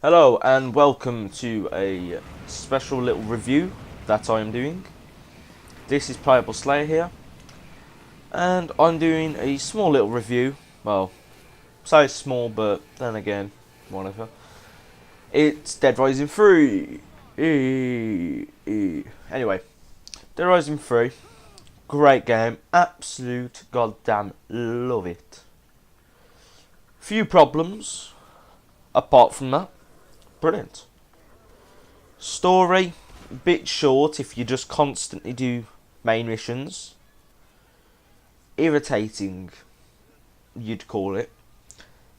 Hello and welcome to a special little review that I'm doing. This is Playable Slayer here, and I'm doing a small little review. Well, size small, but then again, whatever. It's DeadRising3. Anyway, DeadRising3, great game, absolute goddamn love it. Few problems, apart from that. Brilliant. Story, bit short if you just constantly do main missions. Irritating, you'd call it.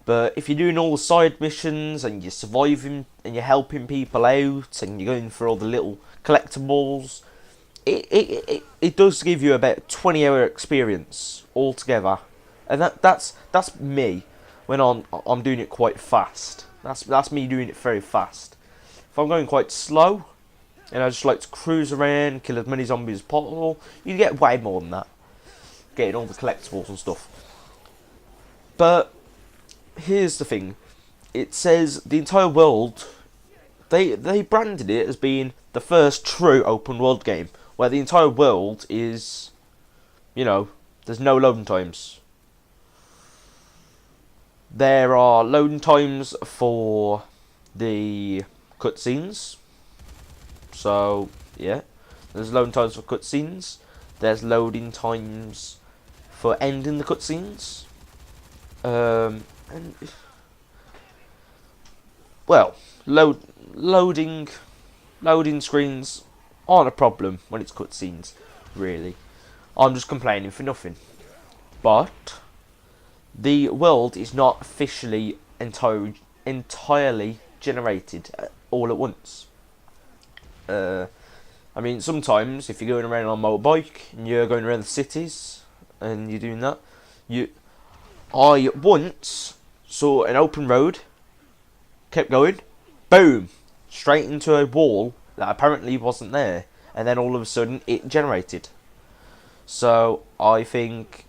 But if you're doing all the side missions and you're surviving and you're helping people out and you're going for all the little collectibles, it does give you about 20-hour experience altogether. And that's me when I'm doing it quite fast. That's me doing it very fast. If I'm going quite slow, and I just like to cruise around, kill as many zombies as possible, you get way more than that. Getting all the collectibles and stuff. But here's the thing. It says the entire world, they branded it as being the first true open world game, where the entire world is, there's no loading times. There are loading times for the cutscenes. So, yeah. There's loading times for cutscenes. There's loading times for ending the cutscenes. Loading screens aren't a problem when it's cutscenes, really. I'm just complaining for nothing. But the world is not officially entirely generated all at once. I mean, sometimes if you're going around on a motorbike and you're going around the cities and you're doing that, I once saw an open road, kept going, boom, straight into a wall that apparently wasn't there, and then all of a sudden it generated. So I think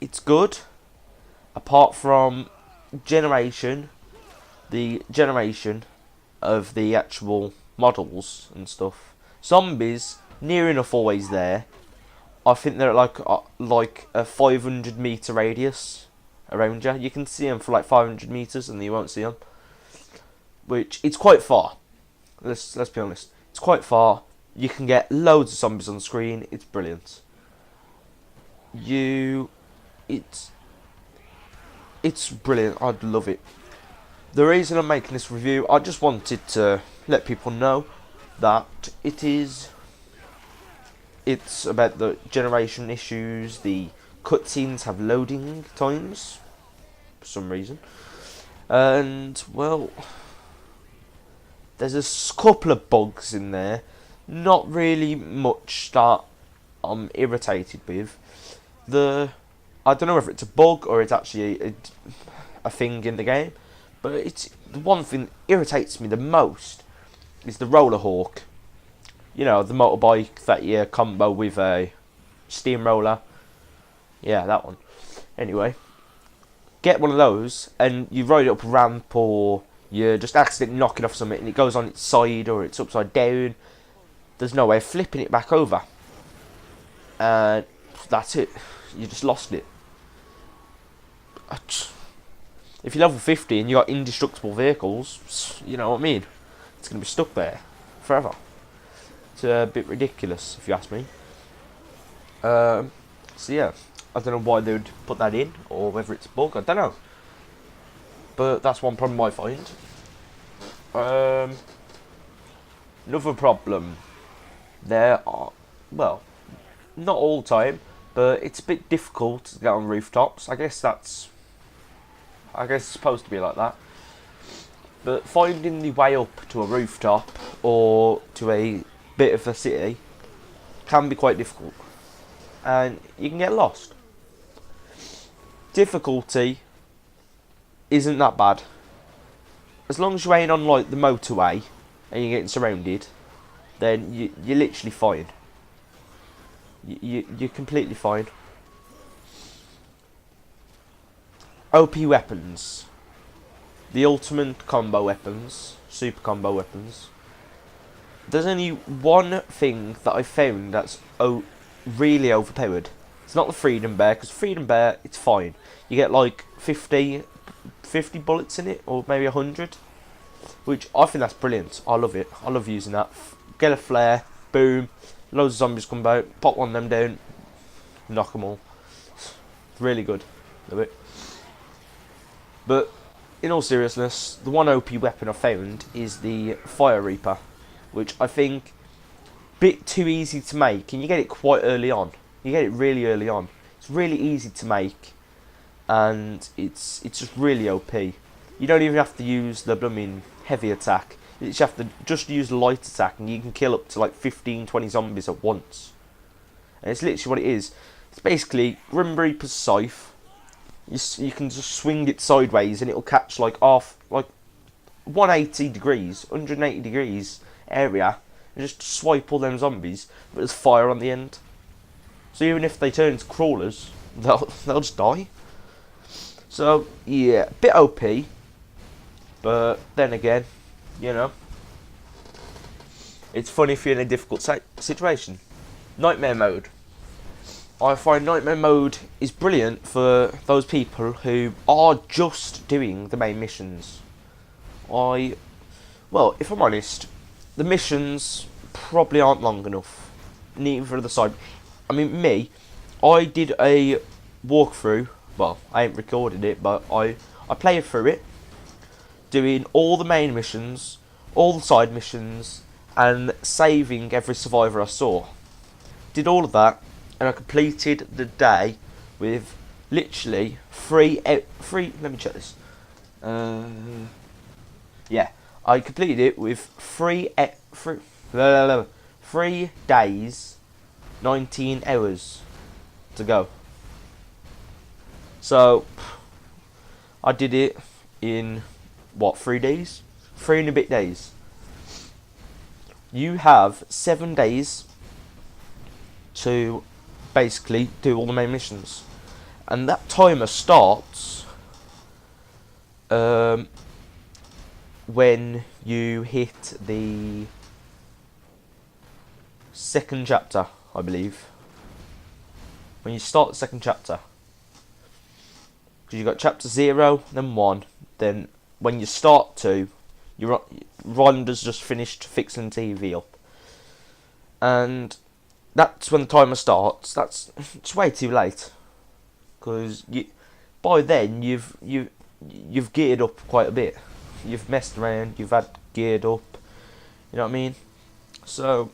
it's good. Apart from the generation of the actual models and stuff, zombies near enough always there. I think they're like a 500 meter radius around you. You can see them for like 500 meters, and you won't see them. Which it's quite far. Let's be honest. It's quite far. You can get loads of zombies on the screen. It's brilliant. It's brilliant. I'd love it. The reason I'm making this review, I just wanted to let people know that it's about the generation issues. The cutscenes have loading times for some reason, and well, there's a couple of bugs in there. Not really much that I'm irritated with. I don't know if it's a bug or it's actually a thing in the game, but it's the one thing that irritates me the most is the roller hawk. The motorbike that you combo with a steamroller. Yeah, that one. Anyway, get one of those and you ride it up a ramp, or you just accidentally knock it off something and it goes on its side or it's upside down. There's no way of flipping it back over. And that's it. You just lost it. If you're level 50 and you got indestructible vehicles, you know what I mean? It's going to be stuck there forever. It's a bit ridiculous, if you ask me. So yeah, I don't know why they would put that in, or whether it's a bug, I don't know. But that's one problem I find. Another problem. There are, well, not all the time, but it's a bit difficult to get on rooftops. I guess it's supposed to be like that. But finding the way up to a rooftop or to a bit of a city can be quite difficult. And you can get lost. Difficulty isn't that bad. As long as you ain't on like the motorway and you're getting surrounded, then you're literally fine. You're completely fine. OP weapons. the ultimate combo weapons, super combo weapons. There's only one thing that I found that's really overpowered. It's not the Freedom Bear, because Freedom Bear, it's fine. You get like 50 bullets in it, or maybe 100, which I think that's brilliant. I love it. I love using that. Get a flare, boom, loads of zombies come out, pop one of them down, knock them all. It's really good. Love it. But in all seriousness, the one OP weapon I found is the Fire Reaper, which I think a bit too easy to make, and you get it quite early on. You get it really early on. It's really easy to make, and it's just really OP. You don't even have to use the blooming heavy attack. You just have to use the light attack, and you can kill up to like 15-20 zombies at once. And it's literally what it is. It's basically Grim Reaper's scythe. You can just swing it sideways, and it'll catch like 180 degrees area, and just swipe all them zombies. But there's fire on the end. So even if they turn into crawlers, they'll just die. So yeah, a bit OP, but then again, you know, it's fun if you're in a difficult situation. Nightmare mode. I find Nightmare mode is brilliant for those people who are just doing the main missions. Well, if I'm honest, the missions probably aren't long enough. Neither are the side. I mean, I did a walkthrough. Well, I ain't recorded it, but I played through it, doing all the main missions, all the side missions, and saving every survivor I saw. Did all of that, and I completed the day with literally three. Let me check this. Yeah, I completed it with 3 days, 19 hours to go. So I did it in what, 3 days? 3 and a bit days. You have 7 days to basically do all the main missions, and that timer starts when you hit the second chapter, I believe. When you start the second chapter, because you got chapter 0, then 1, then when you start 2, Rhonda's just finished fixing TV up, and that's when the timer starts. It's way too late, because by then you've geared up quite a bit. You've messed around. You've had geared up. You know what I mean? So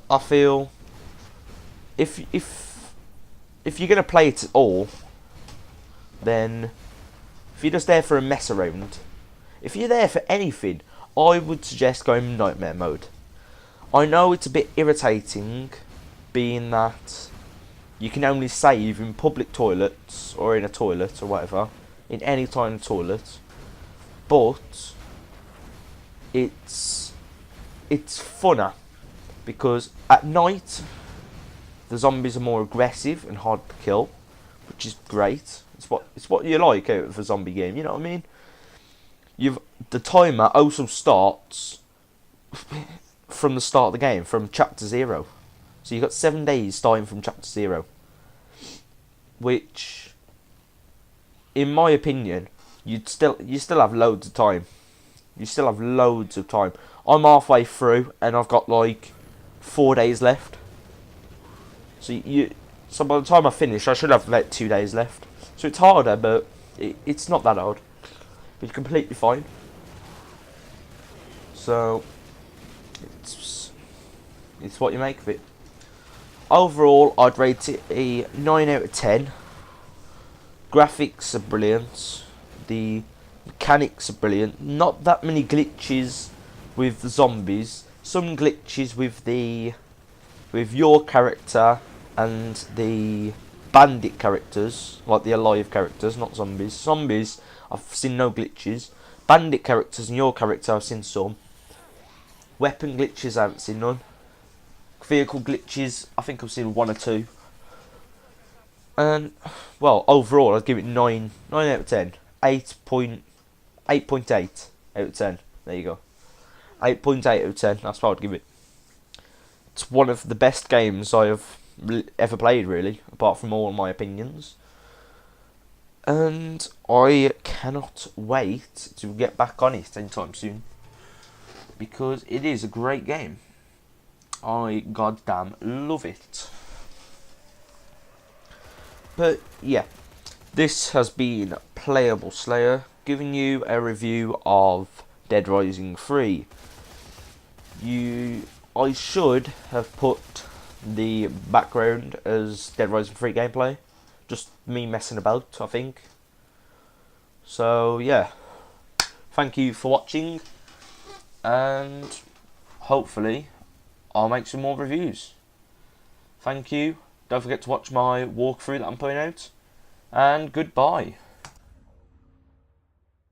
I feel if you're gonna play it at all, then if you're just there for a mess around, if you're there for anything, I would suggest going Nightmare mode. I know it's a bit irritating, being that you can only save in public toilets or in a toilet or whatever, in any kind of toilet, but it's funner because at night the zombies are more aggressive and hard to kill, which is great. It's what you like out of a zombie game, you know what I mean? The timer also starts from the start of the game, from chapter 0. So you've got 7 days starting from chapter 0, which, in my opinion, you still have loads of time. You still have loads of time. I'm halfway through, and I've got like 4 days left. So by the time I finish, I should have about 2 days left. So it's harder, but it's not that hard. It's completely fine. So it's what you make of it. Overall, I'd rate it a 9 out of 10. Graphics are brilliant. The mechanics are brilliant. Not that many glitches with the zombies. Some glitches with your character and the bandit characters, like the alive characters, not zombies. Zombies, I've seen no glitches. Bandit characters and your character, I've seen some. Weapon glitches, I haven't seen none. Vehicle glitches, I think I've seen 1 or 2. And, well, overall, I'd give it 9 out of 10. 8.8 8.8 out of 10. There you go. 8.8 out of 10. That's what I'd give it. It's one of the best games I have ever played, really, apart from all my opinions. And I cannot wait to get back on it anytime soon, because it is a great game. I goddamn love it. But yeah, this has been Playable Slayer, giving you a review of Dead Rising 3. I should have put the background as Dead Rising 3 gameplay. Just me messing about, I think. So yeah, thank you for watching, and hopefully I'll make some more reviews. Thank you. Don't forget to watch my walkthrough that I'm putting out, and goodbye.